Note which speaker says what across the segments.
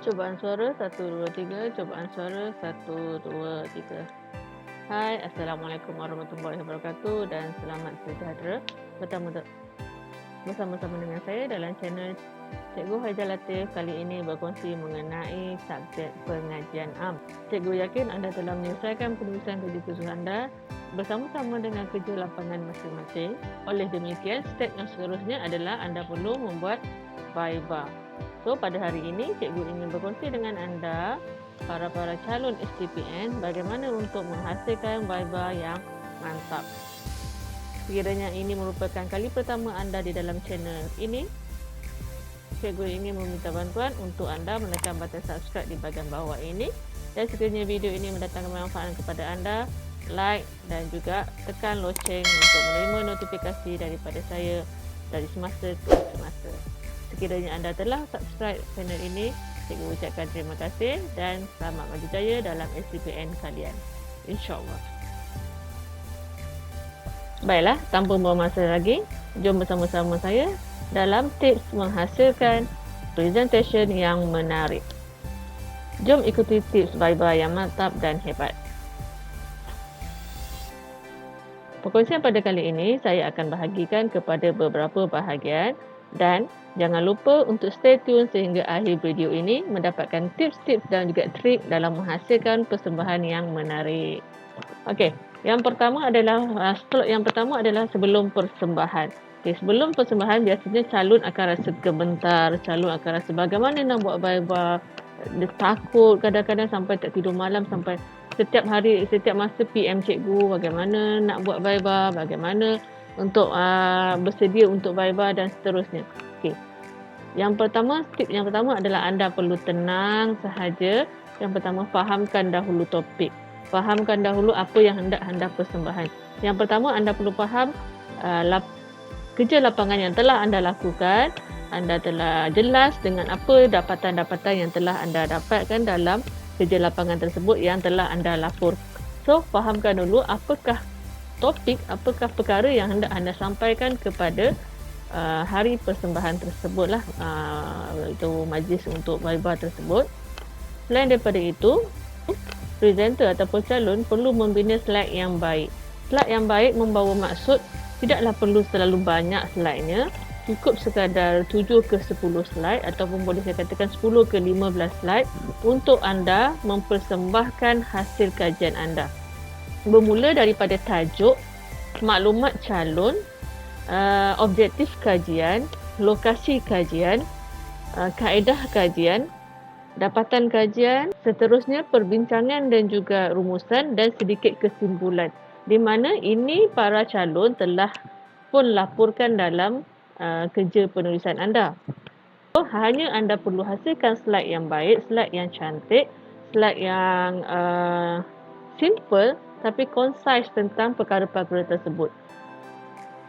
Speaker 1: Cubaan suara 1, 2, 3. Cubaan suara 1, 2, 3. Hai, Assalamualaikum warahmatullahi wabarakatuh dan selamat sejahtera bersama-sama dengan saya dalam channel Cikgu Haizal Latif. Kali ini berkongsi mengenai subjek pengajian am. Cikgu yakin anda telah menyelesaikan penulisan kerja khusus anda bersama-sama dengan kerja lapangan masing-masing. Oleh demikian, step yang seterusnya adalah anda perlu membuat viva. So, pada hari ini, cikgu ingin berkongsi dengan anda, para calon STPN, bagaimana untuk menghasilkan viva yang mantap. Sekiranya ini merupakan kali pertama anda di dalam channel ini, cikgu ingin meminta bantuan untuk anda menekan button subscribe di bahagian bawah ini. Dan sekiranya video ini mendatangkan manfaat kepada anda, like dan juga tekan loceng untuk menerima notifikasi daripada saya dari semasa ke semasa. Sekiranya anda telah subscribe channel ini, cikgu ucapkan terima kasih dan selamat maju jaya dalam STPN kalian, insyaAllah. Baiklah, tanpa buang masa lagi, jom bersama-sama saya dalam tips menghasilkan presentation yang menarik. Jom ikuti tips viva yang mantap dan hebat. Perkongsian pada kali ini saya akan bahagikan kepada beberapa bahagian dan jangan lupa untuk stay tune sehingga akhir video ini mendapatkan tips-tips dan juga trik dalam menghasilkan persembahan yang menarik. Okey, yang pertama adalah sebelum persembahan. Okay, sebelum persembahan biasanya calon akan rasa gemetar, calon akan rasa bagaimana nak buat viva, dia takut kadang-kadang sampai tak tidur malam, sampai setiap masa PM cikgu bagaimana nak buat viva, bagaimana untuk bersedia untuk viva dan seterusnya. Okey. Tip yang pertama adalah anda perlu tenang sahaja. Yang pertama, fahamkan dahulu topik. Fahamkan dahulu apa yang hendak anda persembahkan. Yang pertama, anda perlu faham kerja lapangan yang telah anda lakukan. Anda telah jelas dengan apa dapatan-dapatan yang telah anda dapatkan dalam kerja lapangan tersebut yang telah anda lapor. So, fahamkan dulu apakah topik, apakah perkara yang hendak anda sampaikan kepada hari persembahan tersebutlah, itu majlis untuk viva tersebut. Selain daripada itu, presenter ataupun calon perlu membina slide yang baik. Slide yang baik membawa maksud, tidaklah perlu terlalu banyak slide-nya. Cukup sekadar 7 ke 10 slide ataupun boleh saya katakan 10 ke 15 slide untuk anda mempersembahkan hasil kajian anda. Bermula daripada tajuk, maklumat calon, objektif kajian, lokasi kajian, kaedah kajian, dapatan kajian, seterusnya perbincangan dan juga rumusan dan sedikit kesimpulan, di mana ini para calon telah pun laporkan dalam kerja penulisan anda. So, hanya anda perlu hasilkan slide yang baik, slide yang cantik, slide yang simple tapi concise tentang perkara-perkara tersebut.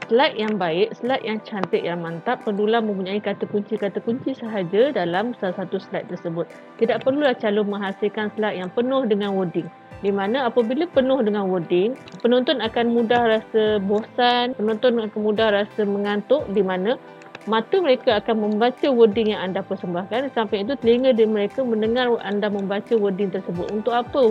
Speaker 1: Slide yang baik, slide yang cantik, yang mantap perlulah mempunyai kata kunci sahaja dalam salah satu slide tersebut. Tidak perlulah calon menghasilkan slide yang penuh dengan wording. Di mana apabila penuh dengan wording, penonton akan mudah rasa bosan, penonton akan mudah rasa mengantuk, di mana mata mereka akan membaca wording yang anda persembahkan, sampai itu telinga mereka mendengar anda membaca wording tersebut. Untuk apa?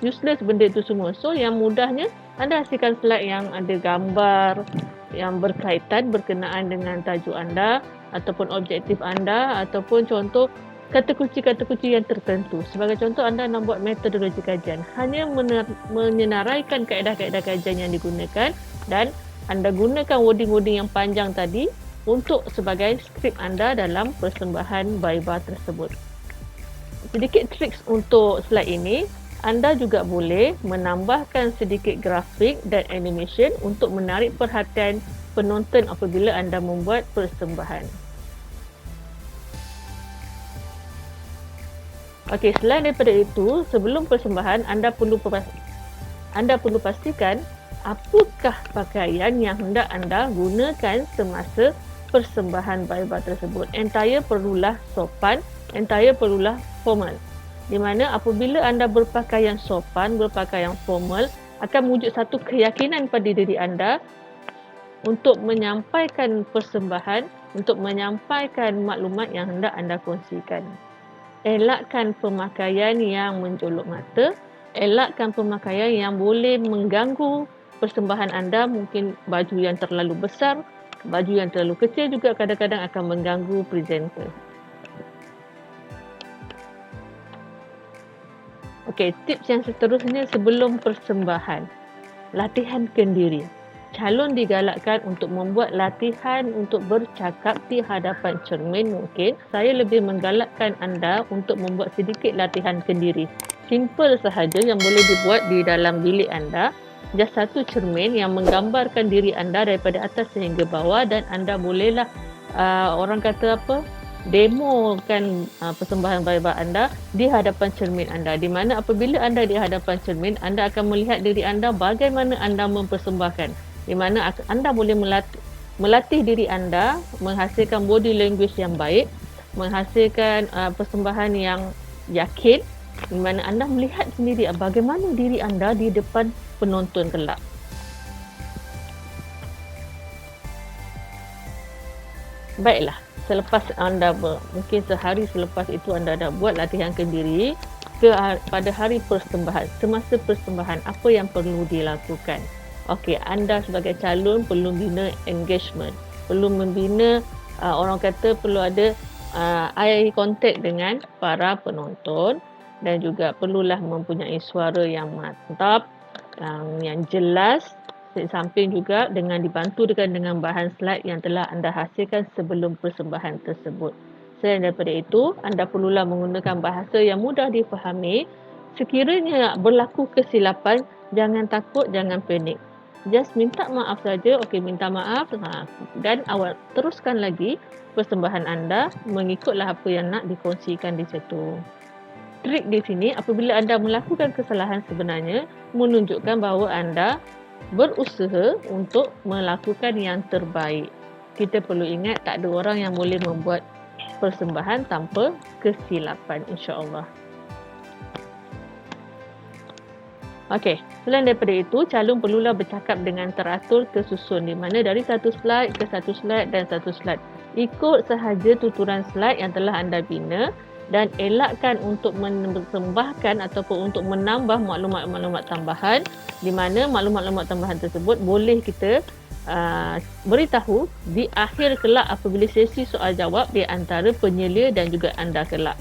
Speaker 1: Useless benda itu semua. So, yang mudahnya anda hasilkan slide yang ada gambar yang berkenaan dengan tajuk anda ataupun objektif anda ataupun contoh kata kunci yang tertentu. Sebagai contoh, anda nak buat metodologi kajian, hanya menyenaraikan kaedah-kaedah kajian yang digunakan dan anda gunakan wording-wording yang panjang tadi untuk sebagai skrip anda dalam persembahan viva tersebut. Sedikit triks untuk slide ini, anda juga boleh menambahkan sedikit grafik dan animation untuk menarik perhatian penonton apabila anda membuat persembahan. Okey, selain daripada itu, sebelum persembahan anda perlu pastikan apakah pakaian yang hendak anda gunakan semasa persembahan viva tersebut. Entire perlulah sopan, entire perlulah formal. Di mana apabila anda berpakaian sopan, berpakaian formal, akan wujud satu keyakinan pada diri anda untuk menyampaikan persembahan, untuk menyampaikan maklumat yang hendak anda kongsikan. elakkan pemakaian yang menjolok mata, elakkan pemakaian yang boleh mengganggu persembahan anda, mungkin baju yang terlalu besar, baju yang terlalu kecil juga kadang-kadang akan mengganggu presenter. Okey, tips yang seterusnya sebelum persembahan. Latihan kendiri. Calon digalakkan untuk membuat latihan untuk bercakap di hadapan cermin mungkin. Saya lebih menggalakkan anda untuk membuat sedikit latihan kendiri. Simple sahaja yang boleh dibuat di dalam bilik anda. Just satu cermin yang menggambarkan diri anda daripada atas sehingga bawah, dan anda bolehlah orang kata apa? Demokan persembahan Bible anda di hadapan cermin anda, di mana apabila anda di hadapan cermin, anda akan melihat diri anda bagaimana anda mempersembahkan, di mana anda boleh melatih diri anda menghasilkan body language yang baik, menghasilkan persembahan yang yakin, di mana anda melihat sendiri bagaimana diri anda di depan penonton kelak. Baiklah, selepas anda mungkin sehari selepas itu anda dah buat latihan kendiri, pada hari persembahan, semasa persembahan apa yang perlu dilakukan? Okey, anda sebagai calon perlu bina engagement, perlu membina orang kata perlu ada eye contact dengan para penonton, dan juga perlulah mempunyai suara yang mantap, yang jelas. Di samping juga dengan dibantu dengan bahan slide yang telah anda hasilkan sebelum persembahan tersebut. Selain daripada itu, anda perlulah menggunakan bahasa yang mudah difahami. Sekiranya berlaku kesilapan, jangan takut, jangan panik. Just minta maaf saja. Okey, minta maaf. Dan awak teruskan lagi persembahan anda mengikutlah apa yang nak dikongsikan di situ. Trik di sini, apabila anda melakukan kesalahan sebenarnya, menunjukkan bahawa anda berusaha untuk melakukan yang terbaik. Kita perlu ingat tak ada orang yang boleh membuat persembahan tanpa kesilapan, insya-Allah. Okey, selain daripada itu, calon perlulah bercakap dengan teratur tersusun, di mana dari satu slide ke satu slide dan satu slide. Ikut sahaja tuturan slide yang telah anda bina, dan elakkan untuk mempersembahkan ataupun untuk menambah maklumat-maklumat tambahan, di mana maklumat-maklumat tambahan tersebut boleh kita beritahu di akhir kelak apabila sesi soal jawab di antara penyelia dan juga anda kelak.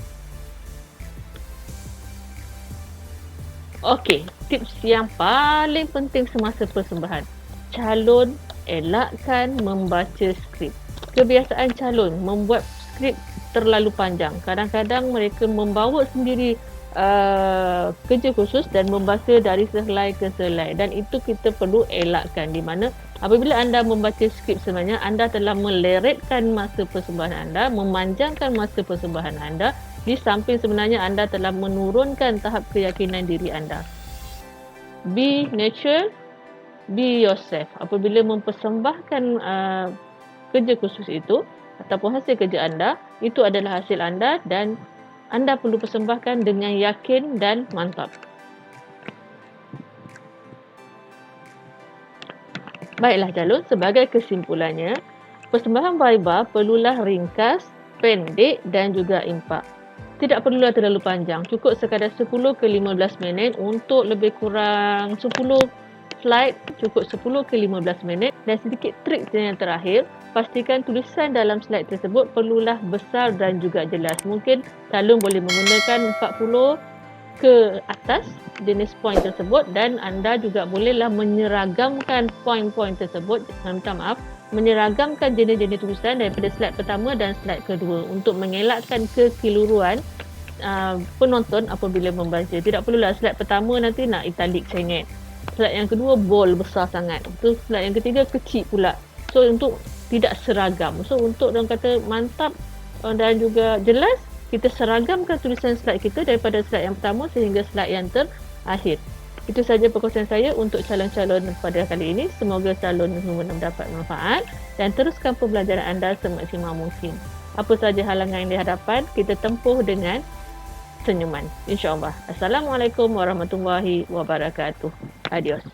Speaker 1: Okey, tips yang paling penting semasa persembahan. Calon elakkan membaca skrip. Kebiasaan calon membuat skrip terlalu panjang. Kadang-kadang mereka membawa sendiri kerja khusus dan membaca dari sehelai ke sehelai, dan itu kita perlu elakkan, di mana apabila anda membaca skrip sebenarnya anda telah meleretkan masa persembahan anda, memanjangkan masa persembahan anda, di samping sebenarnya anda telah menurunkan tahap keyakinan diri anda. Be natural, be yourself. Apabila mempersembahkan kerja khusus itu ataupun hasil kerja anda, itu adalah hasil anda dan anda perlu persembahkan dengan yakin dan mantap. Baiklah calon, sebagai kesimpulannya, persembahan Bible perlulah ringkas, pendek dan juga impak. Tidak perlulah terlalu panjang, cukup sekadar 10 ke 15 minit untuk lebih kurang 10 slide, cukup 10 ke 15 minit. Dan sedikit trik yang terakhir, pastikan tulisan dalam slide tersebut perlulah besar dan juga jelas. Mungkin calon boleh menggunakan 40 ke atas jenis poin tersebut, dan anda juga bolehlah menyeragamkan poin-poin tersebut, minta maaf, menyeragamkan jenis-jenis tulisan daripada slide pertama dan slide kedua untuk mengelakkan kekeliruan penonton apabila membaca. Tidak perlulah slide pertama nanti nak italic cengek, slide yang kedua bold besar sangat, itu slide yang ketiga kecil pula. So untuk tidak seragam, so untuk orang kata mantap dan juga jelas, kita seragamkan tulisan slide kita daripada slide yang pertama sehingga slide yang terakhir. Itu saja perkongsian saya untuk calon-calon pada kali ini. Semoga calon semua mendapat manfaat dan teruskan pembelajaran anda semaksimal mungkin. Apa saja halangan yang dihadapan, kita tempuh dengan senyuman, insya-Allah. Assalamualaikum warahmatullahi wabarakatuh. Adios.